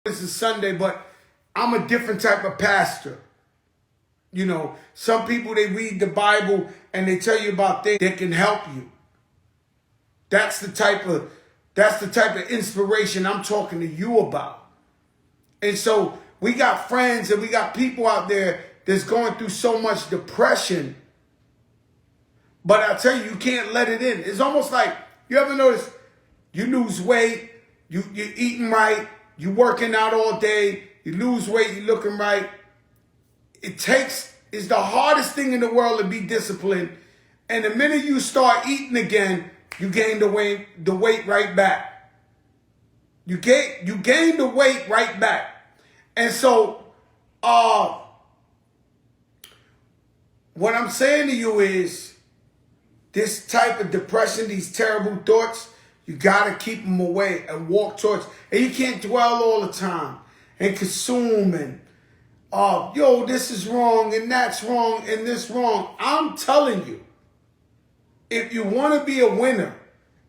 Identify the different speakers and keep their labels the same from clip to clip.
Speaker 1: this is Sunday, but I'm a different type of pastor. You know, some people, they read the Bible and they tell you about things that can help you. That's the type of inspiration I'm talking to you about. And so we got friends and we got people out there that's going through so much depression. But I tell you, you can't let it in. It's almost like, you ever notice you lose weight, you're eating right, you working out all day, you lose weight, you looking right. It's the hardest thing in the world to be disciplined. And the minute you start eating again, you gain the weight right back. You gain the weight right back. And so, what I'm saying to you is, this type of depression, these terrible thoughts, you got to keep them away and walk towards. And you can't dwell all the time and consume and, yo, this is wrong and that's wrong and this wrong. I'm telling you, if you want to be a winner,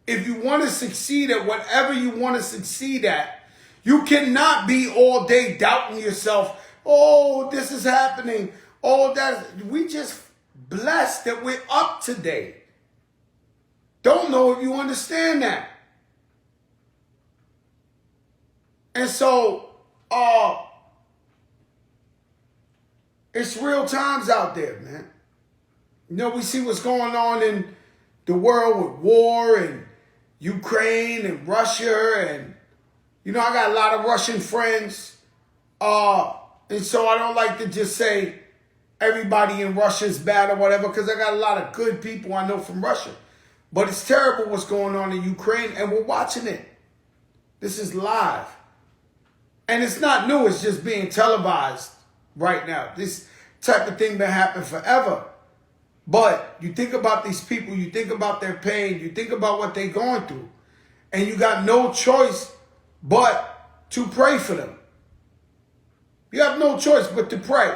Speaker 1: if you want to succeed at whatever you want to succeed at, you cannot be all day doubting yourself. Oh, this is happening. Oh, we just blessed that we're up today. Don't know if you understand that. And so, it's real times out there, man. You know, we see what's going on in the world with war and Ukraine and Russia. And, you know, I got a lot of Russian friends. And so I don't like to just say everybody in Russia is bad or whatever, because I got a lot of good people I know from Russia. But it's terrible what's going on in Ukraine, and we're watching it. This is live. And it's not new, it's just being televised right now. This type of thing been happening forever. But you think about these people, you think about their pain, you think about what they're going through, and you got no choice but to pray for them. You have no choice but to pray.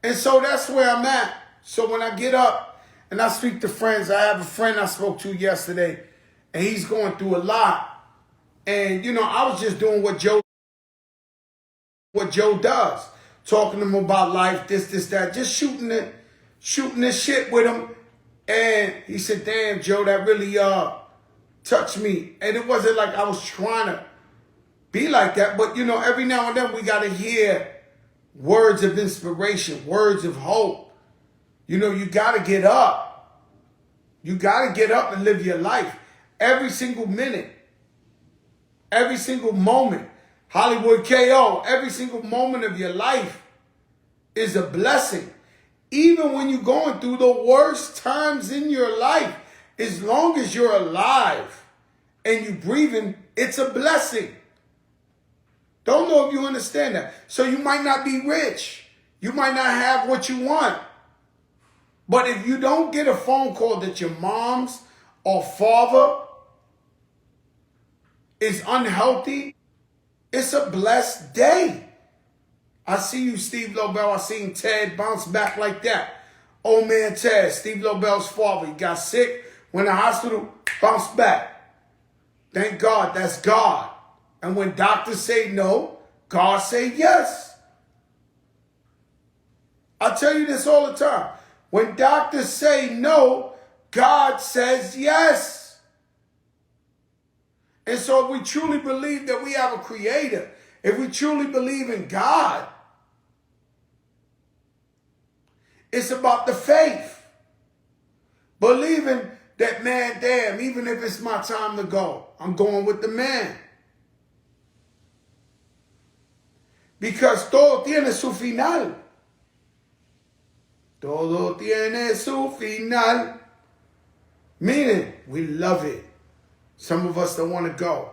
Speaker 1: And so that's where I'm at. So when I get up and I speak to friends, I have a friend I spoke to yesterday, and he's going through a lot. And, you know, I was just doing what Joe does. Talking to him about life, this, that, just shooting this shit with him. And he said, damn, Joe, that really touched me. And it wasn't like I was trying to be like that. But, you know, every now and then we got to hear words of inspiration, words of hope. You know, you got to get up. You got to get up and live your life. Every single minute. Every single moment. Hollywood KO. Every single moment of your life is a blessing. Even when you're going through the worst times in your life, as long as you're alive and you're breathing, it's a blessing. Don't know if you understand that. So you might not be rich. You might not have what you want. But if you don't get a phone call that your mom's or father is unhealthy, it's a blessed day. I see you, Steve Lobel. I seen Ted bounce back like that. Old man Ted, Steve Lobel's father, he got sick, went to the hospital, bounced back. Thank God, that's God. And when doctors say no, God say yes. I tell you this all the time. When doctors say no, God says yes. And so if we truly believe that we have a creator, if we truly believe in God, it's about the faith. Believing that, man, damn, even if it's my time to go, I'm going with the man. Because todo tiene su final. Todo tiene su final. Meaning, we love it. Some of us don't want to go.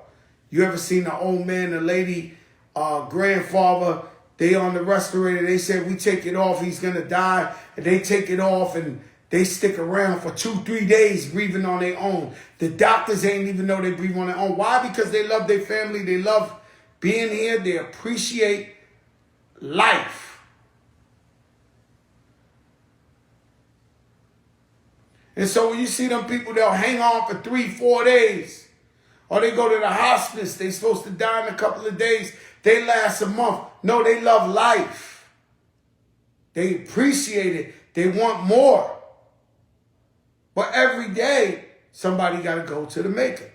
Speaker 1: You ever seen an old man, a lady, grandfather, they on the respirator, they said, we take it off, he's going to die. And they take it off and they stick around for 2-3 days breathing on their own. The doctors ain't even know they breathe on their own. Why? Because they love their family. They love being here. They appreciate life. And so when you see them people, they'll hang on for 3-4 days. Or they go to the hospice. They supposed to die in a couple of days. They last a month. No, they love life. They appreciate it. They want more. But every day, somebody got to go to the maker.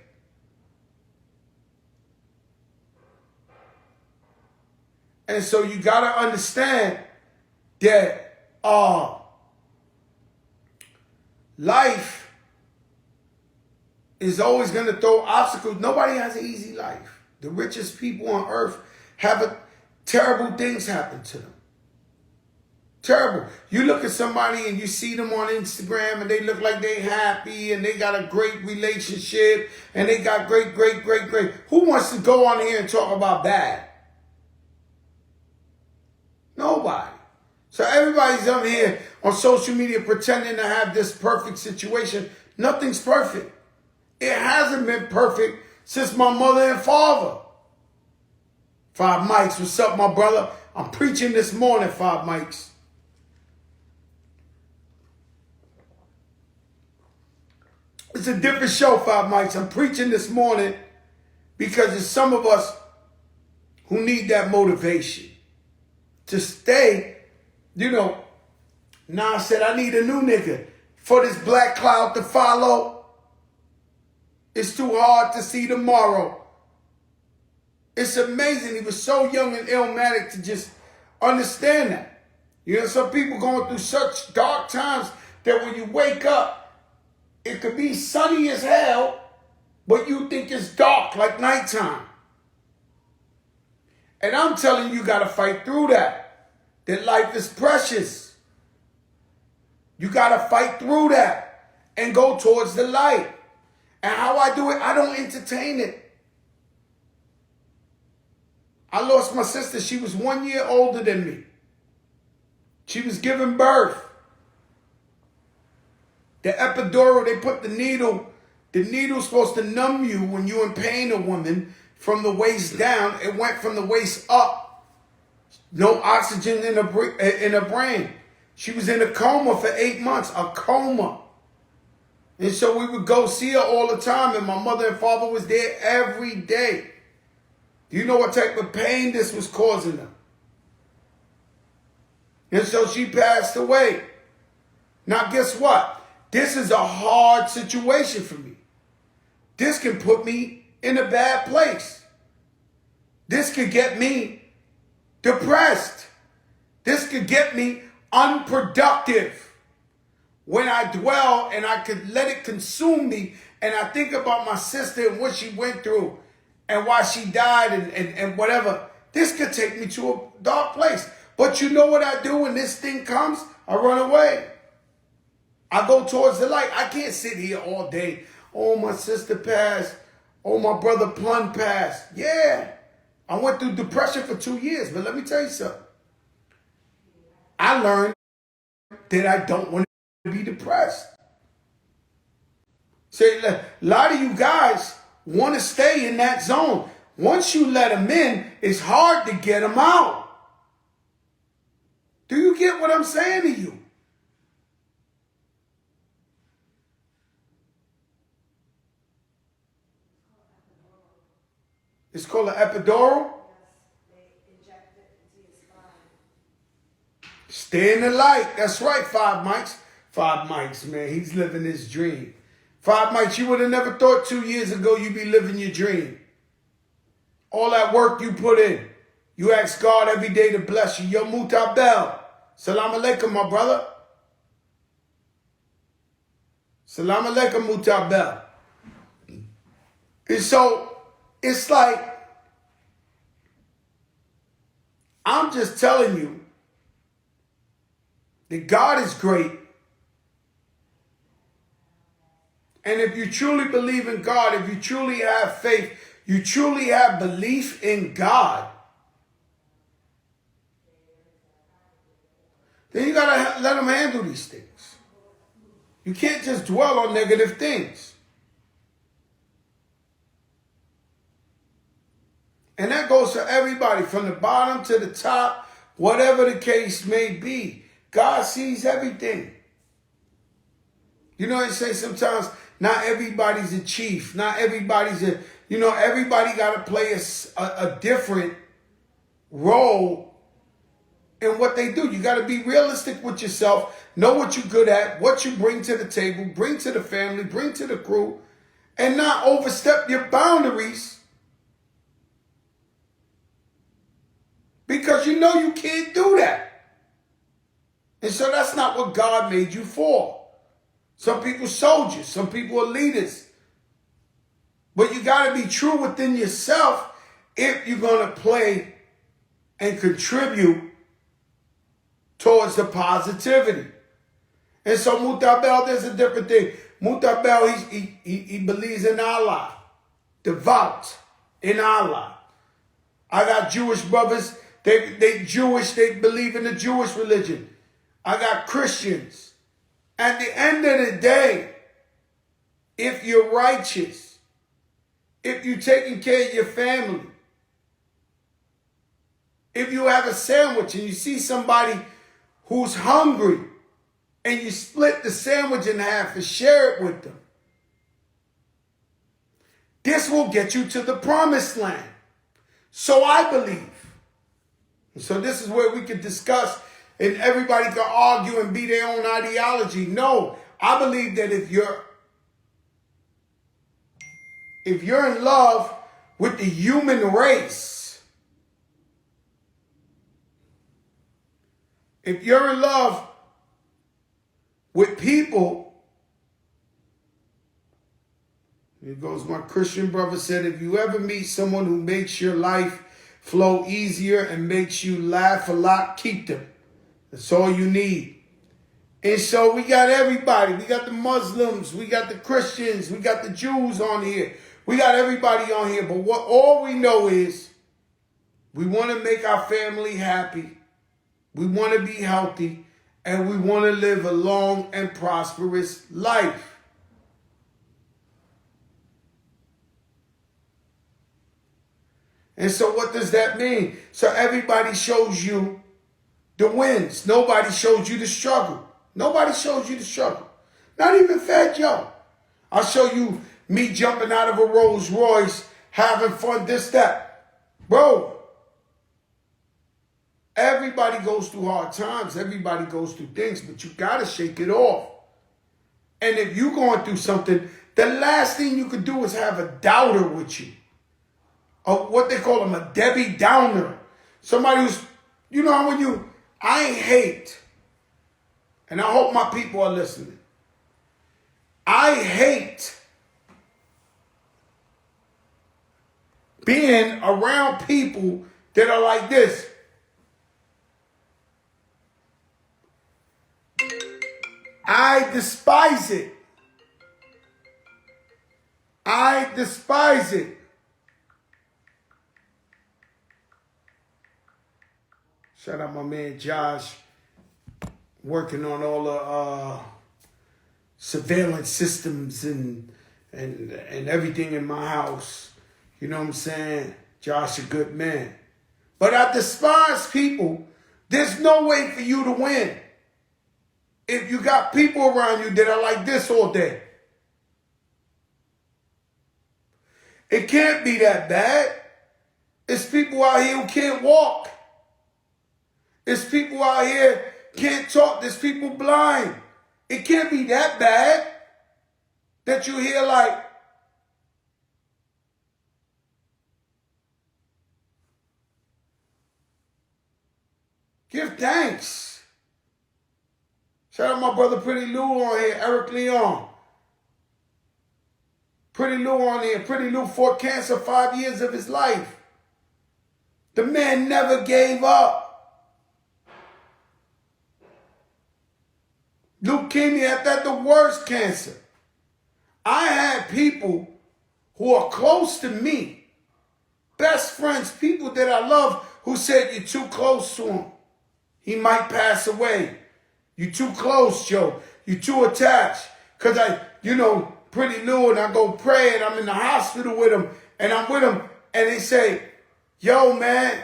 Speaker 1: And so you got to understand that life is always going to throw obstacles. Nobody has an easy life. The richest people on earth have terrible things happen to them. Terrible. You look at somebody and you see them on Instagram and they look like they happy and they got a great relationship and they got great. Who wants to go on here and talk about bad? Nobody. So everybody's up here on social media pretending to have this perfect situation. Nothing's perfect. It hasn't been perfect since my mother and father. 5 Mics, what's up, my brother? I'm preaching this morning, 5 Mics. It's a different show, 5 Mics. I'm preaching this morning because there's some of us who need that motivation to stay. Nas said, I need a new nigga for this black cloud to follow. It's too hard to see tomorrow. It's amazing. He was so young and illmatic to just understand that. Some people going through such dark times that when you wake up, it could be sunny as hell, but you think it's dark like nighttime. And I'm telling you, got to fight through that. That life is precious. You got to fight through that and go towards the light. And how I do it, I don't entertain it. I lost my sister. She was 1 year older than me. She was giving birth. The epidural, they put the needle's supposed to numb you when you're in pain, a woman, from the waist down. It went from the waist up. No oxygen in her brain. She was in a coma for 8 months, a coma. And so we would go see her all the time, and my mother and father was there every day. Do you know what type of pain this was causing her? And so she passed away. Now guess what? This is a hard situation for me. This can put me in a bad place. This could get me depressed. This could get me unproductive. When I dwell and I could let it consume me and I think about my sister and what she went through and why she died and whatever, this could take me to a dark place. But you know what I do when this thing comes? I run away. I go towards the light. I can't sit here all day. Oh, my sister passed. Oh, my brother Plun passed. Yeah, I went through depression for 2 years. But let me tell you something. I learned that I don't want to be depressed. See, a lot of you guys want to stay in that zone. Once you let them in, it's hard to get them out. Do you get what I'm saying to you? It's called an epidural. They inject it into your spine. Stay in the light. That's right, 5 Mics. 5 Mics, man. He's living his dream. 5 Mics, you would have never thought 2 years ago you'd be living your dream. All that work you put in. You ask God every day to bless you. Yo, Mutabel. Salam alaikum, my brother. Salam alaikum, Mutabel. And so, it's like, I'm just telling you that God is great. And if you truly believe in God, if you truly have faith, you truly have belief in God, then you got to let him handle these things. You can't just dwell on negative things. And that goes for everybody, from the bottom to the top, whatever the case may be. God sees everything. You know, they say sometimes Not everybody's a chief. Not everybody's a, everybody got to play a different role in what they do. You got to be realistic with yourself. Know what you're good at, what you bring to the table, bring to the family, bring to the crew, and not overstep your boundaries because you know you can't do that. And so that's not what God made you for. Some people are soldiers, some people are leaders. But you got to be true within yourself if you're going to play and contribute towards the positivity. And so Mutabel, there's a different thing. Mutabel, he believes in Allah, devout in Allah. I got Jewish brothers, they Jewish, they believe in the Jewish religion. I got Christians. At the end of the day, if you're righteous, if you're taking care of your family, if you have a sandwich and you see somebody who's hungry and you split the sandwich in half and share it with them, this will get you to the promised land. So I believe. So this is where we can discuss and everybody can argue and be their own ideology. No, I believe that if you're in love with the human race, if you're in love with people, here goes my Christian brother said, if you ever meet someone who makes your life flow easier and makes you laugh a lot, keep them. That's all you need. And so we got everybody. We got the Muslims. We got the Christians. We got the Jews on here. We got everybody on here. But all we know is we want to make our family happy. We want to be healthy. And we want to live a long and prosperous life. And so what does that mean? So everybody shows you the wins. Nobody shows you the struggle. Nobody shows you the struggle. Not even FATJOE. I'll show you me jumping out of a Rolls Royce, having fun, this, that. Bro, everybody goes through hard times. Everybody goes through things, but you got to shake it off. And if you're going through something, the last thing you could do is have a doubter with you. Or what they call them, a Debbie Downer. Somebody who's, when I hate, and I hope my people are listening. I hate being around people that are like this. I despise it. I despise it. Shout out my man Josh, working on all the surveillance systems and everything in my house. You know what I'm saying? Josh, a good man. But I despise people. There's no way for you to win if you got people around you that are like this all day. It can't be that bad. It's people out here who can't walk. There's people out here can't talk. There's people blind. It can't be that bad that you hear like, give thanks. Shout out my brother Pretty Lou on here, Eric Leon. Pretty Lou on here. Pretty Lou fought cancer 5 years of his life. The man never gave up. Leukemia, that's the worst cancer. I had people who are close to me, best friends, people that I love, who said, you're too close to him. He might pass away. You're too close, Joe. You're too attached. Because Pretty Lou, and I go pray, and I'm in the hospital with him, and I'm with him, and they say, yo, man,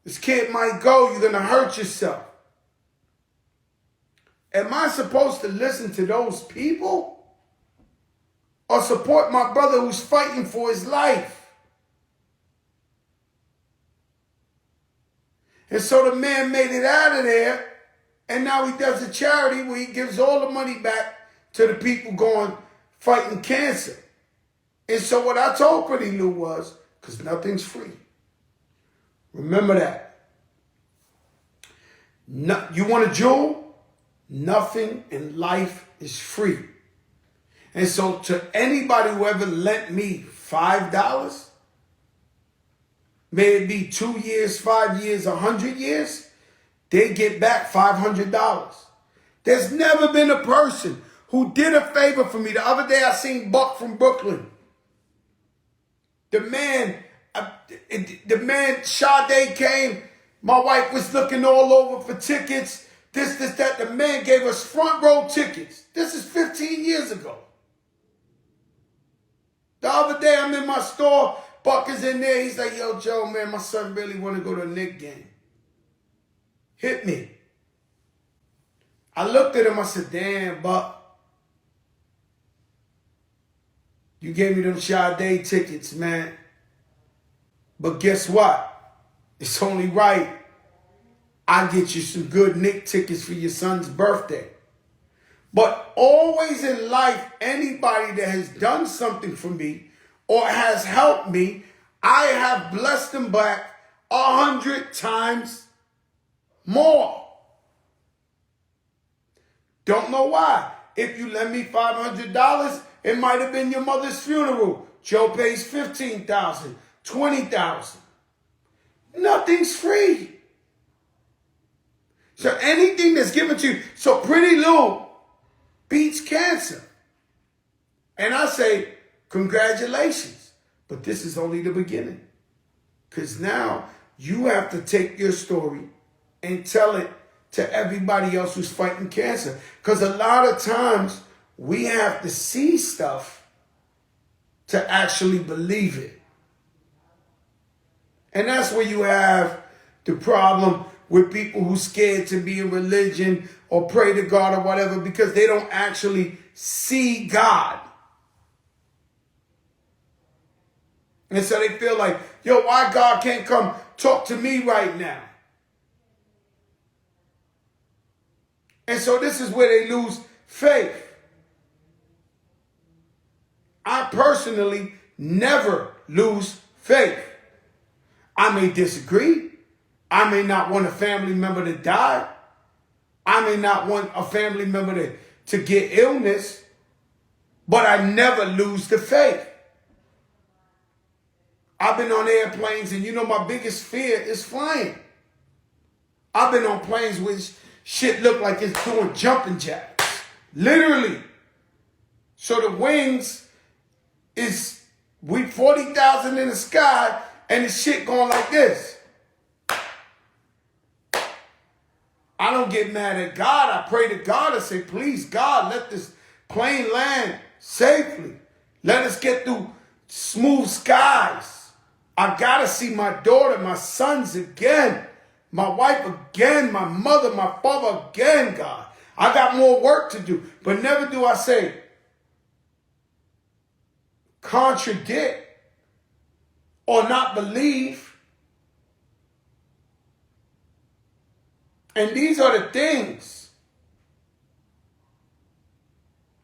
Speaker 1: this kid might go. You're going to hurt yourself. Am I supposed to listen to those people? or support my brother who's fighting for his life. And so the man made it out of there, and now he does a charity where he gives all the money back to the people going fighting cancer. And so what I told Pretty Lou was, because nothing's free. Remember that. No, you want a jewel? Nothing in life is free. And so to anybody who ever lent me $5, may it be 2 years, 5 years, 100 years, they get back $500. There's never been a person who did a favor for me. The other day I seen Buck from Brooklyn. The man, Sade came. My wife was looking all over for tickets. This, that. The man gave us front row tickets. This is 15 years ago. The other day I'm in my store. Buck is in there. He's like, yo, Joe, man, my son really want to go to a Knicks game. Hit me. I looked at him. I said, damn, Buck. You gave me them Sade tickets, man. But guess what? It's only right I get you some good Knicks tickets for your son's birthday. But always in life, anybody that has done something for me or has helped me, I have blessed them back 100 times more. Don't know why. If you lend me $500, it might have been your mother's funeral. Joe pays $15,000, $20,000. Nothing's free. So anything that's given to you. So Pretty Lou beats cancer. And I say, congratulations. But this is only the beginning. Because now you have to take your story and tell it to everybody else who's fighting cancer. Because a lot of times we have to see stuff to actually believe it. And that's where you have the problem with people who's scared to be in religion or pray to God or whatever because they don't actually see God. And so they feel like, yo, why God can't come talk to me right now? And so this is where they lose faith. I personally never lose faith. I may disagree. I may not want a family member to die. I may not want a family member to get illness, but I never lose the faith. I've been on airplanes, and you know my biggest fear is flying. I've been on planes which shit look like it's doing jumping jacks. Literally. So the wings is, we 40,000 in the sky, and the shit going like this. I don't get mad at God. I pray to God and say, please, God, let this plane land safely. Let us get through smooth skies. I got to see my daughter, my sons again, my wife again, my mother, my father again, God. I got more work to do. But never do I say, contradict or not believe. And these are the things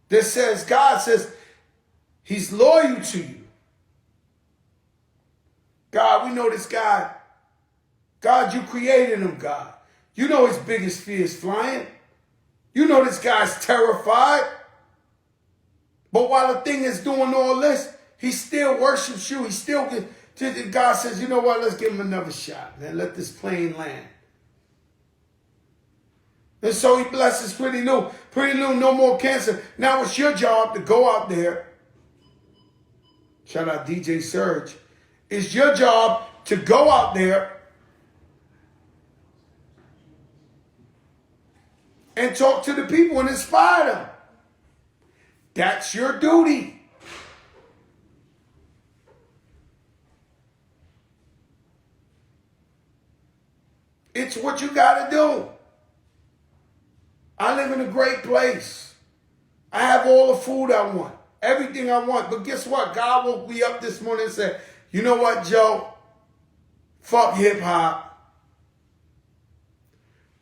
Speaker 1: that says, God says, he's loyal to you. God, we know this guy. God, you created him, God. You know his biggest fear is flying. You know this guy's terrified. But while the thing is doing all this, he still worships you. He still, God says, you know what, let's give him another shot, man. Let this plane land. And so he blesses Pretty Lou. Pretty Lou, no more cancer. Now it's your job to go out there. Shout out DJ Surge. It's your job to go out there and talk to the people and inspire them. That's your duty. It's what you got to do. I live in a great place. I have all the food I want. everything I want. But guess what? God woke me up this morning and said, you know what, Joe? Fuck hip-hop.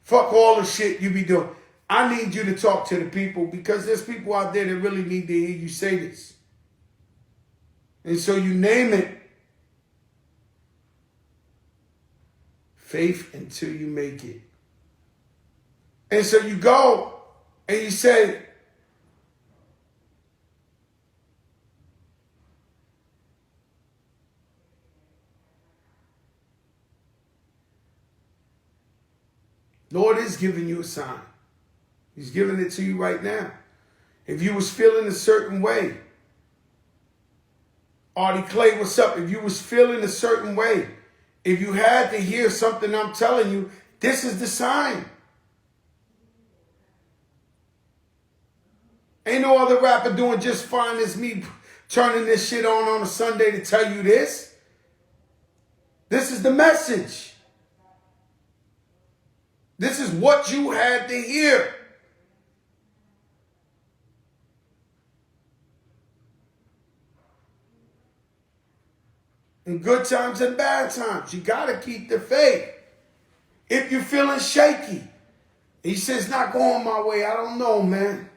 Speaker 1: Fuck all the shit you be doing. I need you to talk to the people because there's people out there that really need to hear you say this. And so you name it. Faith until you make it. And so you go and you say, Lord is giving you a sign. He's giving it to you right now. If you was feeling a certain way, Artie Clay, what's up? If you was feeling a certain way, if you had to hear something I'm telling you, this is the sign. Ain't no other rapper doing just fine as me turning this shit on a Sunday to tell you this. This is the message. This is what you had to hear. In good times and bad times, you got to keep the faith. If you're feeling shaky, he says, not going my way, I don't know, man.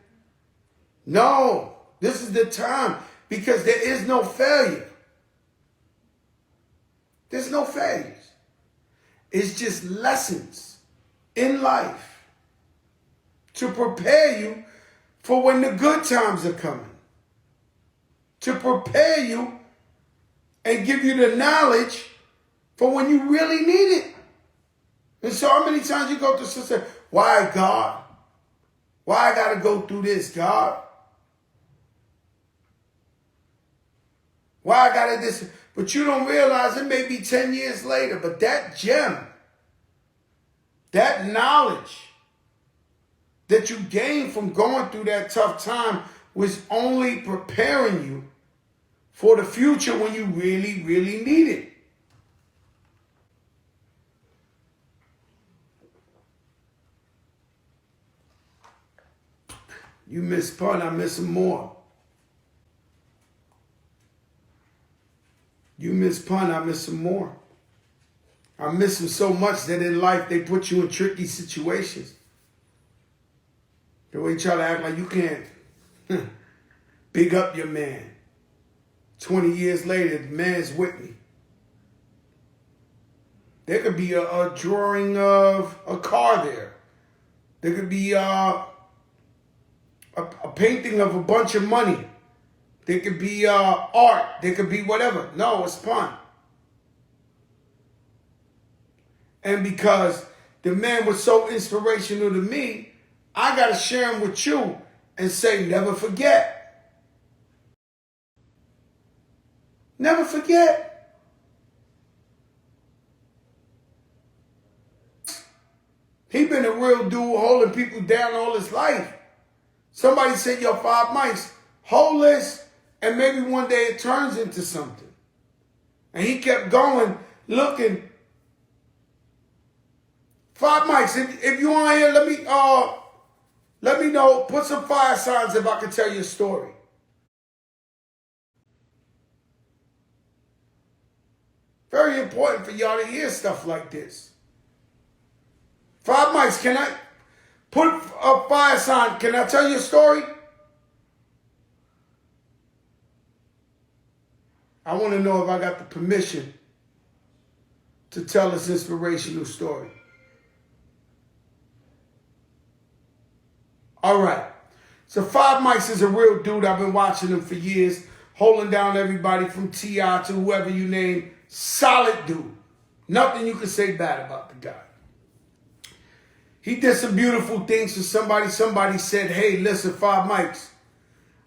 Speaker 1: No, this is the time because there is no failure. There's no failures. It's just lessons in life to prepare you for when the good times are coming. To prepare you and give you the knowledge for when you really need it. And so how many times you go through sister, why God? Why I got to go through this, God? Why I got to this? But you don't realize it may be 10 years later, but that gem, that knowledge that you gained from going through that tough time was only preparing you for the future when you really, really need it. You miss Pun, I miss him more. You miss Pun, I miss him more. I miss him so much that in life they put you in tricky situations. The way you try to act like you can't big up your man. 20 years later, the man's with me. There could be a drawing of a car there. There could be a painting of a bunch of money. There could be art. There could be whatever. No, it's fun. And because the man was so inspirational to me, I got to share him with you and say, never forget. Never forget. He been a real dude holding people down all his life. Somebody said, yo, 5 mics, hold this, and maybe one day it turns into something. And he kept going, looking. 5 mics, if you on here, let me know, put some fire signs if I can tell you a story. Very important for y'all to hear stuff like this. 5 mics, can I put a fire sign? Can I tell you a story? I want to know if I got the permission to tell this inspirational story. All right. So 5 mics is a real dude. I've been watching him for years, holding down everybody from T.I. to whoever you name. Solid dude. Nothing you can say bad about the guy. He did some beautiful things for somebody. Somebody said, hey, listen, 5 mics,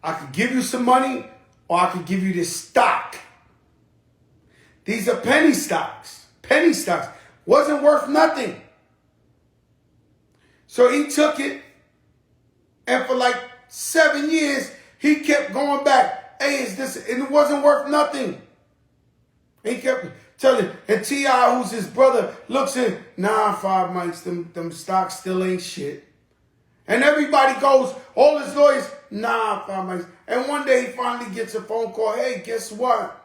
Speaker 1: I could give you some money or I could give you this stock. These are penny stocks. Penny stocks. Wasn't worth nothing. So he took it, and for like 7 years, he kept going back. Hey, is this? And it wasn't worth nothing. He kept telling, and T.I., who's his brother, looks in, nah, 5 mics, them stocks still ain't shit. And everybody goes, all his lawyers, Nah, Five Mics. And one day he finally gets a phone call. Hey, guess what?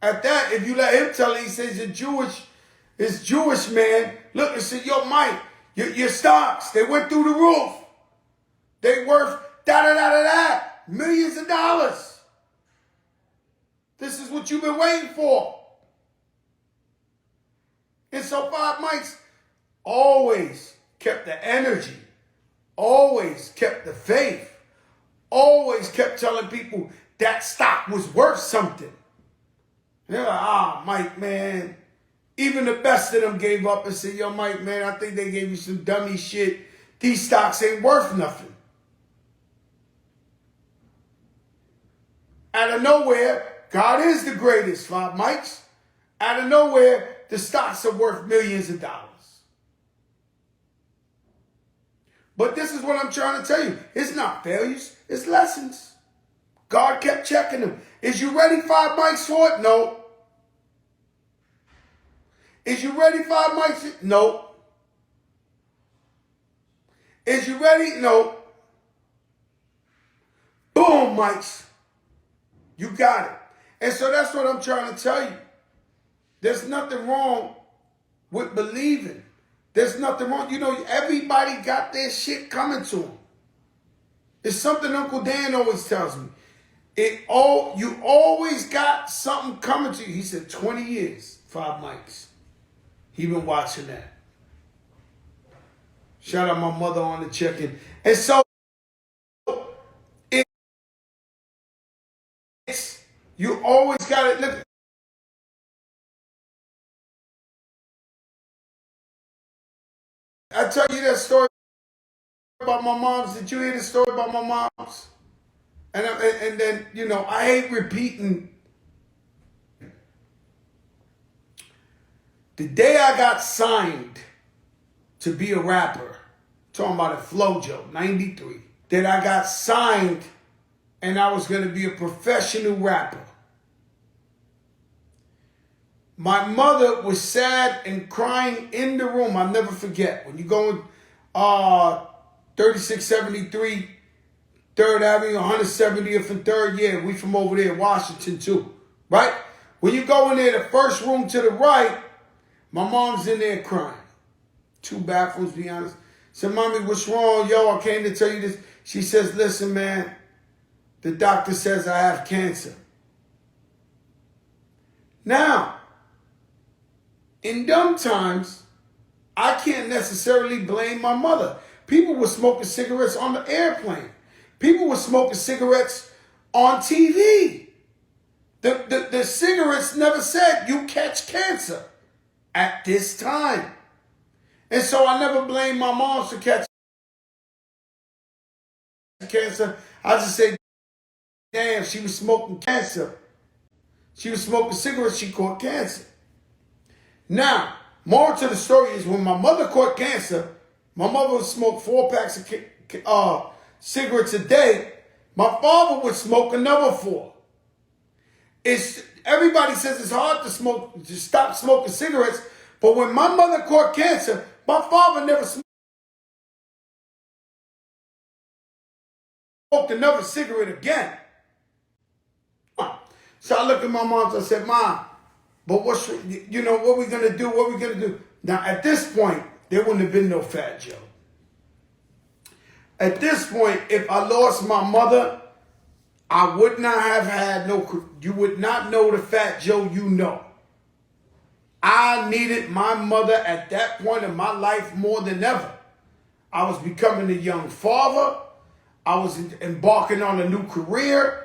Speaker 1: At that, if you let him tell it, he says it's Jewish, man. Look and said, yo, Mike, your stocks, they went through the roof. They worth da-da-da-da-da, millions of dollars. This is what you've been waiting for. And so Five Mics always kept the energy, always kept the faith, always kept telling people that stock was worth something. They're like, Mike, man. Even the best of them gave up and said, yo, Mike, man, I think they gave you some dummy shit. These stocks ain't worth nothing. Out of nowhere, God is the greatest, Five Mics. Out of nowhere, the stocks are worth millions of dollars. But this is what I'm trying to tell you. It's not failures, it's lessons. God kept checking them. Is you ready, Five Mics, for it? No. Is you ready, Five Mics? No. Is you ready? No. Boom, Mics. You got it. And so that's what I'm trying to tell you. There's nothing wrong with believing. There's nothing wrong. You know, everybody got their shit coming to them. It's something Uncle Dan always tells me. You always got something coming to you. He said 20 years, Five Mics. He been watching that. Shout out my mother on the check-in. And so you always got it. Look, I tell you that story about my mom's. Did you hear the story about my mom's? And then, you know, I hate repeating. The day I got signed to be a rapper, talking about a FATJOE, 93, that I got signed and I was going to be a professional rapper. My mother was sad and crying in the room. I'll never forget. When you go in 3673 3rd Avenue, 170th and 3rd, yeah, we from over there, Washington too, right? When you go in there, the first room to the right, my mom's in there crying. 2 bathrooms, be honest. Said, Mommy, what's wrong? Yo, I came to tell you this. She says, listen, man, the doctor says I have cancer. Now, in dumb times, I can't necessarily blame my mother. People were smoking cigarettes on the airplane. People were smoking cigarettes on TV. The cigarettes never said you catch cancer at this time. And so I never blame my mom for catching cancer. I just say, damn, she was smoking cancer. She was smoking cigarettes, she caught cancer. Now, more to the story is when my mother caught cancer, my mother would smoke 4 packs of cigarettes a day. My father would smoke another 4. Everybody says it's hard to stop smoking cigarettes, but when my mother caught cancer, my father never smoked another cigarette again. So I looked at my mom and I said, Mom, but what we gonna do? What we gonna do? Now at this point, there wouldn't have been no FATJOE. At this point, if I lost my mother, I would not have had you would not know the FATJOE you know. I needed my mother at that point in my life more than ever. I was becoming a young father. I was embarking on a new career.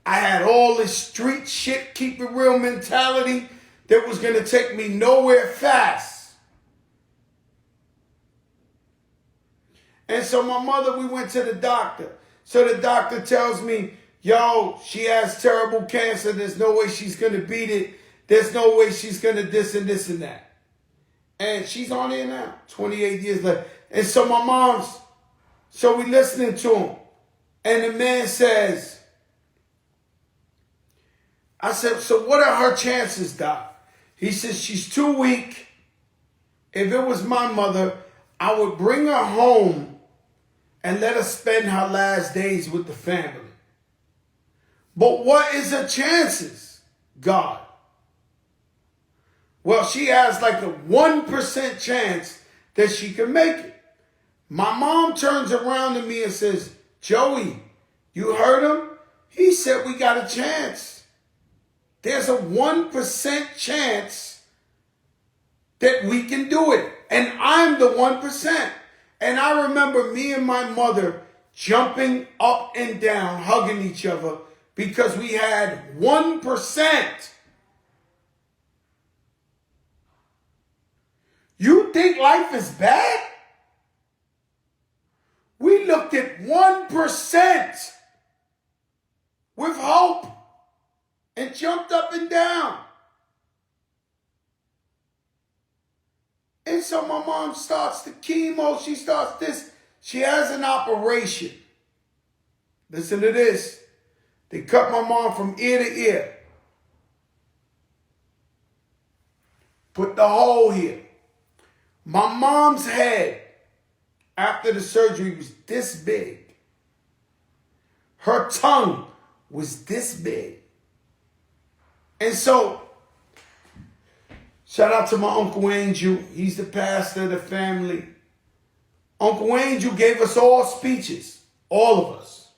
Speaker 1: I had all this street shit, keep it real mentality that was going to take me nowhere fast. And so my mother, we went to the doctor. So the doctor tells me, yo, she has terrible cancer. There's no way she's going to beat it. There's no way she's going to this and this and that. And she's on there now, 28 years later. And so so we listening to him. And the man says, I said, so what are her chances, Doc? He says, she's too weak. If it was my mother, I would bring her home and let her spend her last days with the family. But what is her chances, God? Well, she has like a 1% chance that she can make it. My mom turns around to me and says, Joey, you heard him? He said we got a chance. There's a 1% chance that we can do it. And I'm the 1%. And I remember me and my mother jumping up and down, hugging each other because we had 1%. You think life is bad? We looked at 1% with hope and jumped up and down. And so my mom starts the chemo. She starts this. She has an operation. Listen to this. They cut my mom from ear to ear. Put the hole here. My mom's head after the surgery was this big. Her tongue was this big. And so, shout out to my Uncle Angel. He's the pastor of the family. Uncle Angel gave us all speeches. All of us.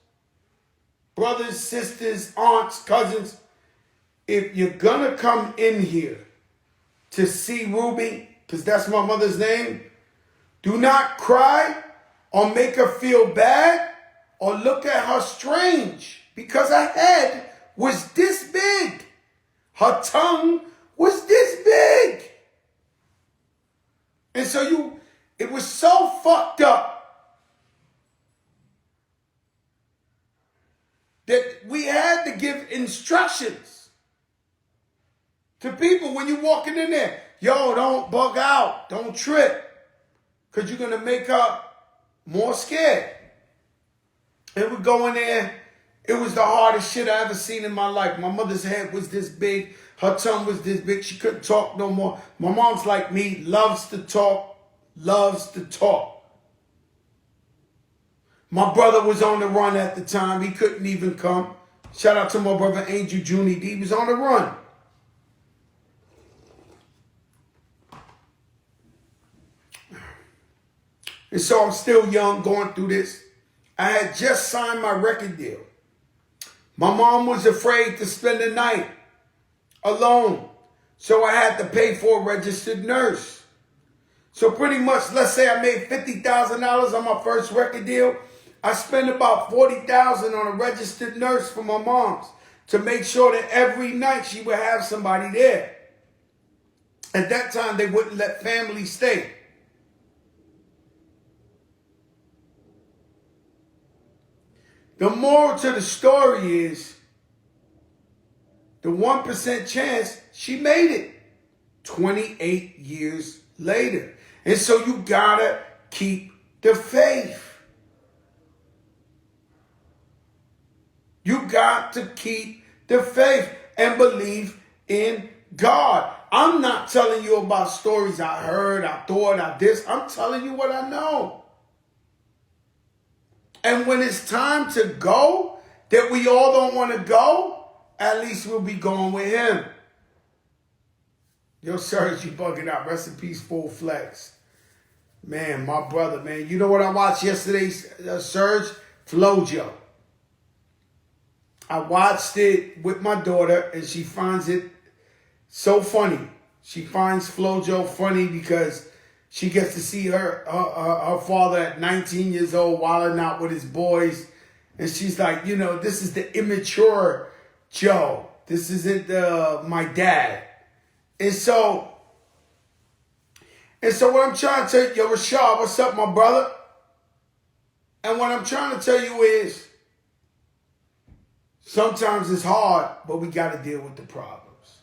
Speaker 1: Brothers, sisters, aunts, cousins. If you're going to come in here to see Ruby, because that's my mother's name, do not cry or make her feel bad or look at her strange, because her head was this big. Her tongue was this big. And so it was so fucked up that we had to give instructions to people when you're walking in there. Yo, don't bug out. Don't trip. Because you're going to make her more scared. And we go in there. It was the hardest shit I ever seen in my life. My mother's head was this big. Her tongue was this big. She couldn't talk no more. My mom's like me. Loves to talk. Loves to talk. My brother was on the run at the time. He couldn't even come. Shout out to my brother Angel Jr. He was on the run. And so I'm still young going through this. I had just signed my record deal. My mom was afraid to spend the night alone. So I had to pay for a registered nurse. So pretty much, let's say I made $50,000 on my first record deal. I spent about $40,000 on a registered nurse for my mom's to make sure that every night she would have somebody there. At that time, they wouldn't let families stay. The moral to the story is the 1% chance she made it 28 years later. And so you gotta keep the faith. You got to keep the faith and believe in God. I'm not telling you about stories I heard, I thought, I this. I'm telling you what I know. And when it's time to go, that we all don't want to go, at least we'll be going with him. Yo, Serge, you bugging out. Rest in peace, Full Flex. Man, my brother, man. You know what I watched yesterday, Serge? FATJOE. I watched it with my daughter, and she finds it so funny. She finds FATJOE funny because she gets to see her father at 19 years old wilding out with his boys. And she's like, you know, this is the immature Joe. This isn't my dad. And so what I'm trying to tell you, yo, Rashad, what's up, my brother? And what I'm trying to tell you is, sometimes it's hard, but we got to deal with the problems.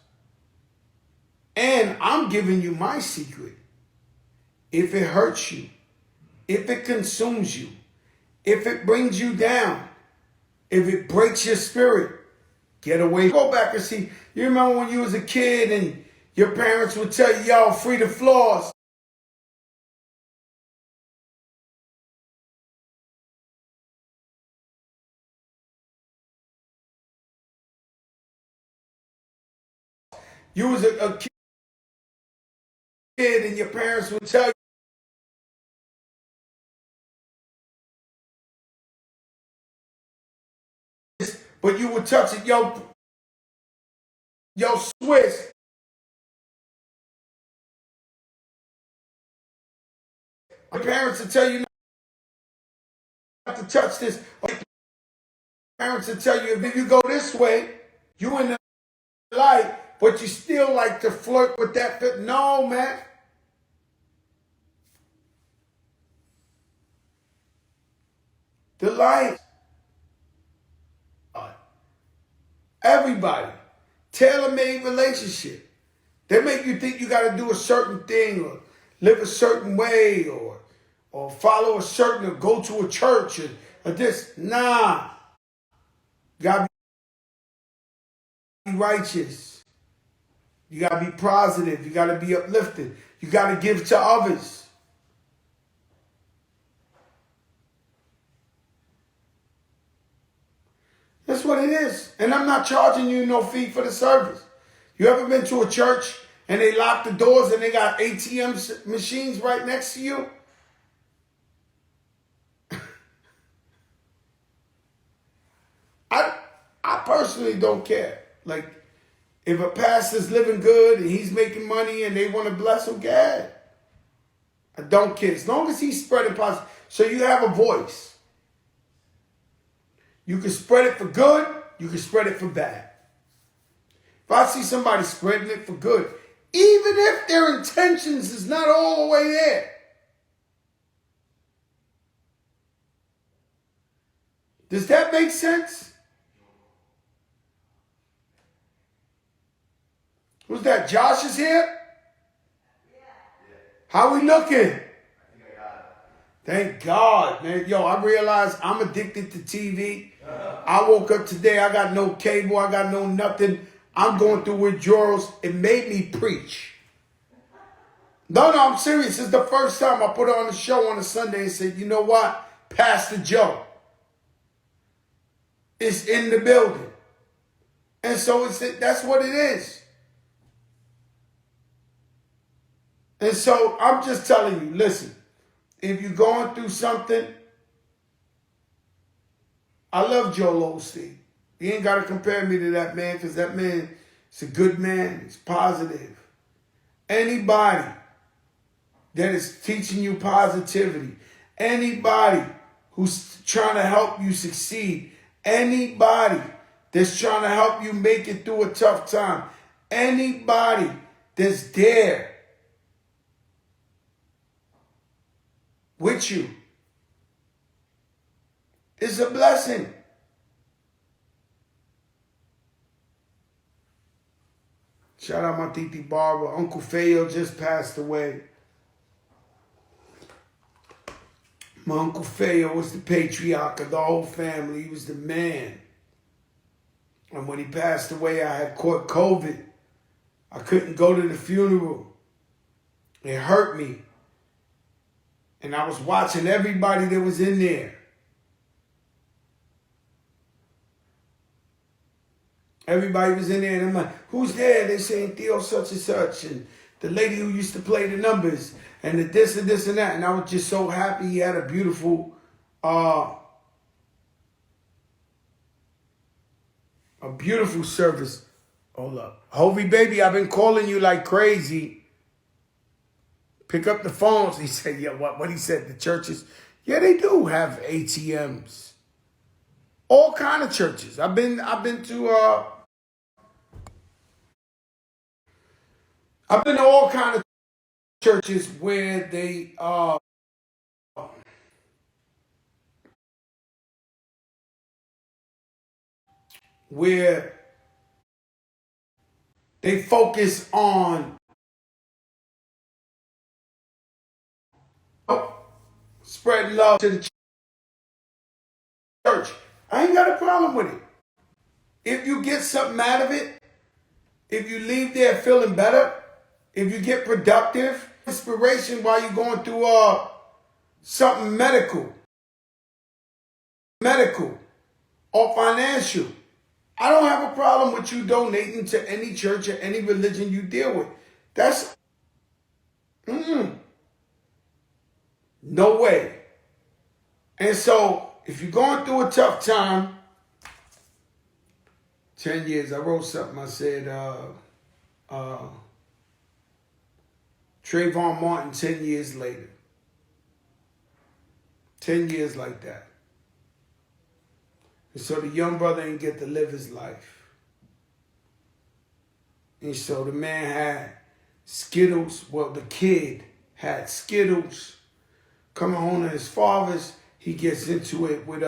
Speaker 1: And I'm giving you my secret. If it hurts you, if it consumes you, if it brings you down, if it breaks your spirit, get away. Go back and see. You remember when you was a kid and your parents would tell you, yo, free the floors. You was a kid and your parents would tell you, this, but you would touch it, yo, Swiss. Your parents would tell you not to touch this. Your parents would tell you if you go this way, you in the light, but you still like to flirt with that fit. No, man. The light. Everybody. Tailor-made relationship. They make you think you got to do a certain thing or live a certain way or follow a certain or go to a church or this. Nah. You got to be righteous. You got to be positive. You got to be uplifted. You got to give to others. That's what it is. And I'm not charging you no fee for the service. You ever been to a church and they lock the doors and they got ATM machines right next to you? I personally don't care. Like, if a pastor's living good and he's making money and they want to bless him, God, I don't care. As long as he's spreading positive. So you have a voice. You can spread it for good. You can spread it for bad. If I see somebody spreading it for good, even if their intentions is not all the way there, does that make sense? Who's that? Josh is here? How we looking? Thank God, man. Yo, I realized I'm addicted to TV. I woke up today, I got no cable, I got no nothing. I'm going through withdrawals. It made me preach. No, I'm serious. It's the first time I put on a show on a Sunday and said, you know what? Pastor Joe is in the building. And so that's what it is. And so I'm just telling you, listen, if you're going through something, I love Joel Osteen. You ain't got to compare me to that man because that man is a good man. He's positive. Anybody that is teaching you positivity, anybody who's trying to help you succeed, anybody that's trying to help you make it through a tough time, anybody that's there with you, it's a blessing. Shout out my Titi Barbara. Uncle Feo just passed away. My Uncle Feo was the patriarch of the whole family. He was the man. And when he passed away, I had caught COVID. I couldn't go to the funeral. It hurt me. And I was watching everybody that was in there. Everybody was in there, and I'm like, who's there? They saying Theo such and such, and the lady who used to play the numbers, and the this and this and that. And I was just so happy he had a beautiful service. Hold up. Hovey, baby, I've been calling you like crazy. Pick up the phones. He said, yeah, what he said, the churches, yeah, they do have ATMs. All kind of churches. I've been to all kind of churches where they focus on spreading love to the church. I ain't got a problem with it. If you get something out of it, if you leave there feeling better, if you get productive, inspiration while you're going through something medical or financial, I don't have a problem with you donating to any church or any religion you deal with. That's, no way. And so, if you're going through a tough time, 10 years, I wrote something, I said, Trayvon Martin 10 years later. 10 years like that. And so the young brother didn't get to live his life. And so the man had Skittles. Well, the kid had Skittles. Coming home to his father's, he gets into it with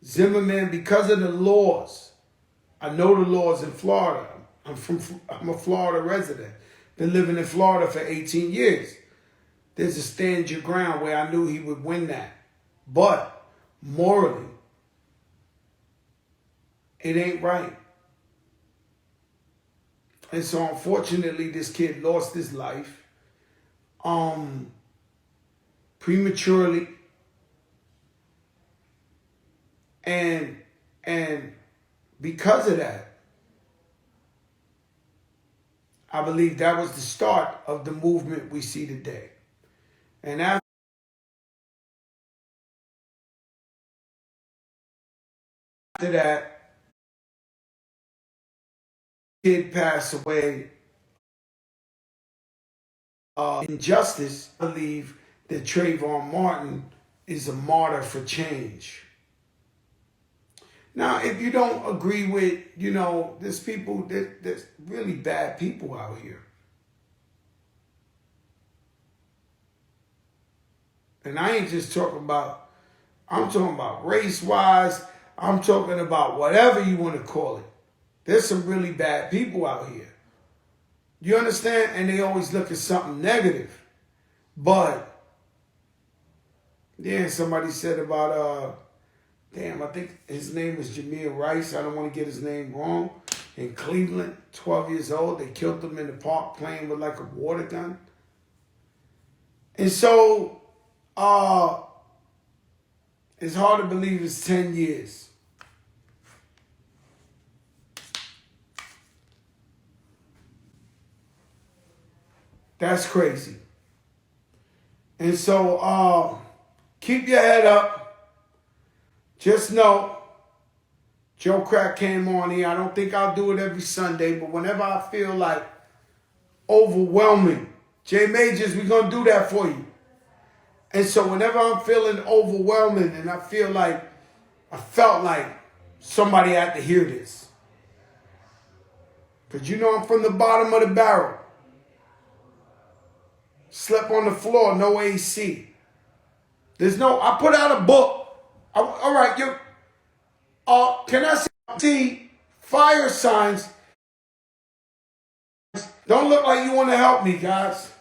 Speaker 1: Zimmerman because of the laws. I know the laws in Florida. I'm a Florida resident. Been living in Florida for 18 years. There's a stand your ground where I knew he would win that. But morally, it ain't right. And so unfortunately, this kid lost his life prematurely. And because of that, I believe that was the start of the movement we see today. And after that, kid passed away. Injustice, I believe that Trayvon Martin is a martyr for change. Now, if you don't agree with, there's people, there's really bad people out here. And I ain't just talking about, I'm talking about race-wise, I'm talking about whatever you want to call it. There's some really bad people out here. You understand? And they always look at something negative. But, yeah, somebody said about, I think his name was Jameer Rice. I don't want to get his name wrong. In Cleveland, 12 years old. They killed him in the park playing with like a water gun. And so, it's hard to believe it's 10 years. That's crazy. And so, keep your head up. Just know, Joe Crack came on here. I don't think I'll do it every Sunday, but whenever I feel like overwhelming, Jay Majors, we're going to do that for you. And so whenever I'm feeling overwhelming and I felt like somebody had to hear this. Because I'm from the bottom of the barrel. Slept on the floor, no AC. I put out a book. All right, can I see fire signs? Don't look like you want to help me, guys.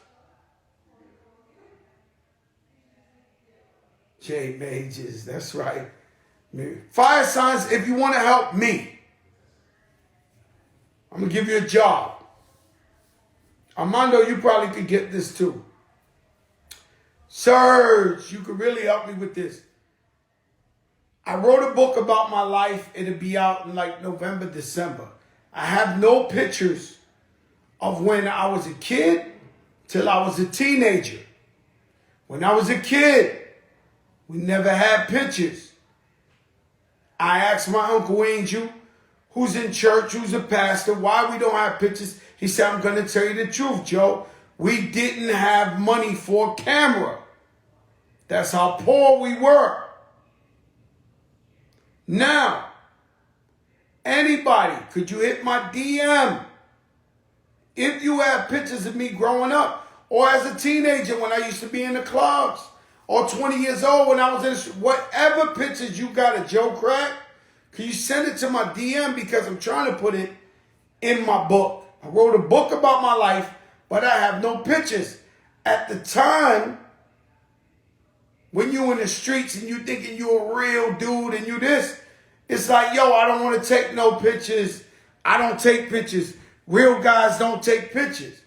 Speaker 1: Jay Majors, that's right. Fire signs if you want to help me. I'm going to give you a job. Armando, you probably could get this too. Serge, you could really help me with this. I wrote a book about my life. It'll be out in like November, December. I have no pictures of when I was a kid till I was a teenager. When I was a kid, we never had pictures. I asked my Uncle Angel, who's in church, who's a pastor, why we don't have pictures. He said, I'm going to tell you the truth, Joe. We didn't have money for a camera. That's how poor we were. Now, anybody, could you hit my DM if you have pictures of me growing up or as a teenager when I used to be in the clubs or 20 years old when I was in whatever pictures you got of Joe Crack, can you send it to my DM because I'm trying to put it in my book. I wrote a book about my life, but I have no pictures. At the time, when you in the streets and you thinking you a real dude and you this, it's like, yo, I don't want to take no pictures. I don't take pictures. Real guys don't take pictures.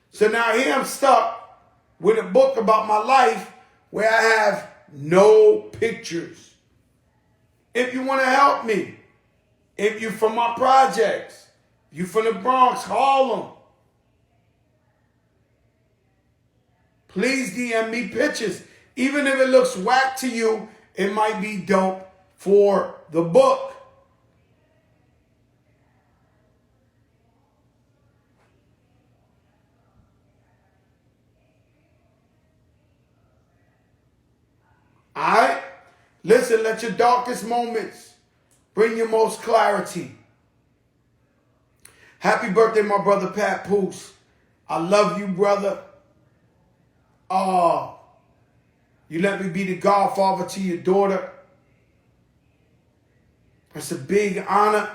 Speaker 1: So now here I'm stuck with a book about my life where I have no pictures. If you want to help me, If you from my projects, you from the Bronx, Harlem, please DM me pictures. Even if it looks whack to you, it might be dope for the book. Alright? Listen, let your darkest moments bring your most clarity. Happy birthday, my brother Pat Poose. I love you, brother. You let me be the godfather to your daughter. It's a big honor.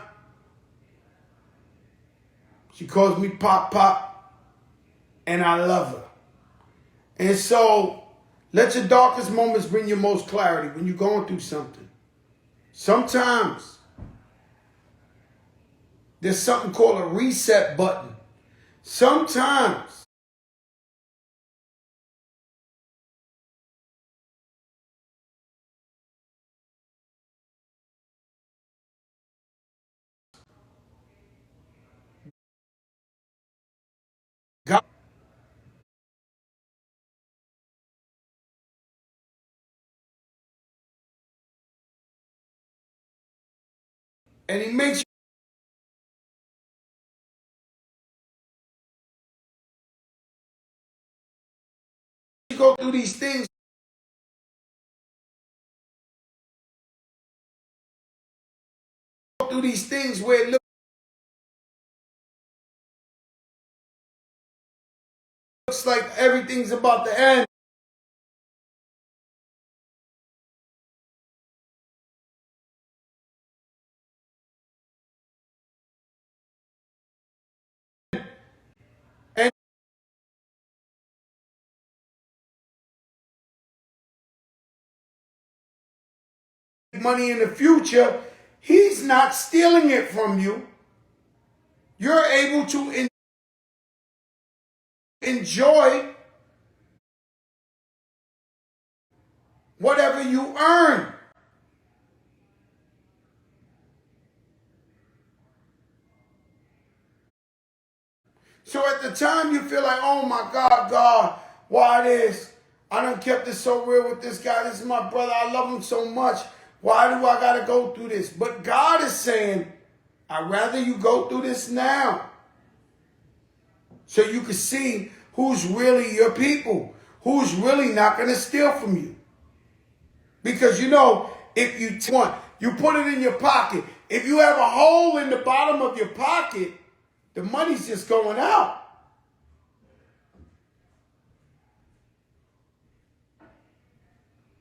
Speaker 1: She calls me Pop Pop, and I love her. And so, let your darkest moments bring your most clarity when you're going through something. Sometimes, there's something called a reset button. Sometimes, God, and he makes you go through these things where it looks like everything's about to end. And money in the future, he's not stealing it from you. You're able to enjoy whatever you earn. So at the time you feel like, oh my God, God, why this? I done kept this so real with this guy. This is my brother. I love him so much. Why do I got to go through this? But God is saying, I'd rather you go through this now. So you can see who's really your people. Who's really not going to steal from you. Because you know, if you put it in your pocket. If you have a hole in the bottom of your pocket, the money's just going out.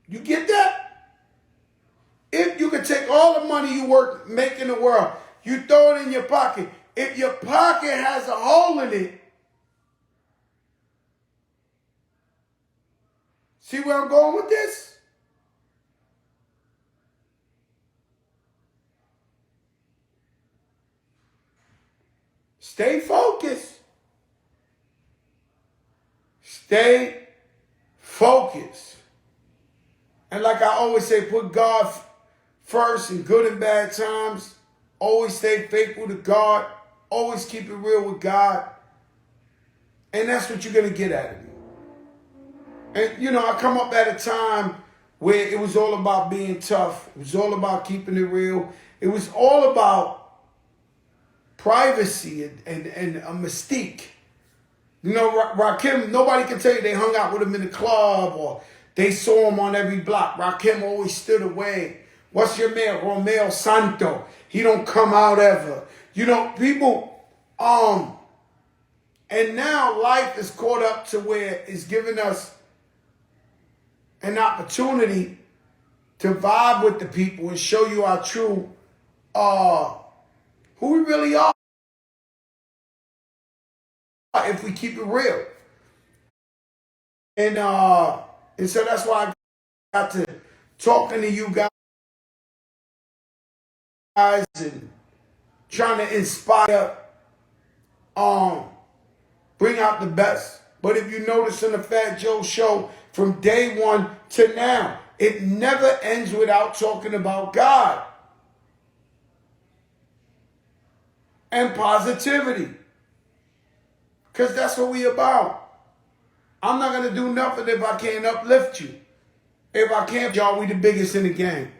Speaker 1: You get that? If you could take all the money you make in the world, you throw it in your pocket. If your pocket has a hole in it, see where I'm going with this? Stay focused. Stay focused. And like I always say, put God first in good and bad times. Always stay faithful to God. Always keep it real with God. And that's what you're going to get out of me. And, you know, I come up at a time where it was all about being tough. It was all about keeping it real. It was all about privacy and a mystique. You know, Rakim, nobody can tell you they hung out with him in the club or they saw him on every block. Rakim always stood away. What's your man, Romeo Santo? He don't come out ever. You know, people, and now life is caught up to where it's giving us an opportunity to vibe with the people and show you our true, who we really are if we keep it real. And so that's why I got to talking to you guys and trying to inspire, bring out the best. But if you notice in the Fat Joe show, from day one to now, it never ends without talking about God. and positivity. Because that's what we about. I'm not going to do nothing if I can't uplift you. If I can't, y'all, we the biggest in the game.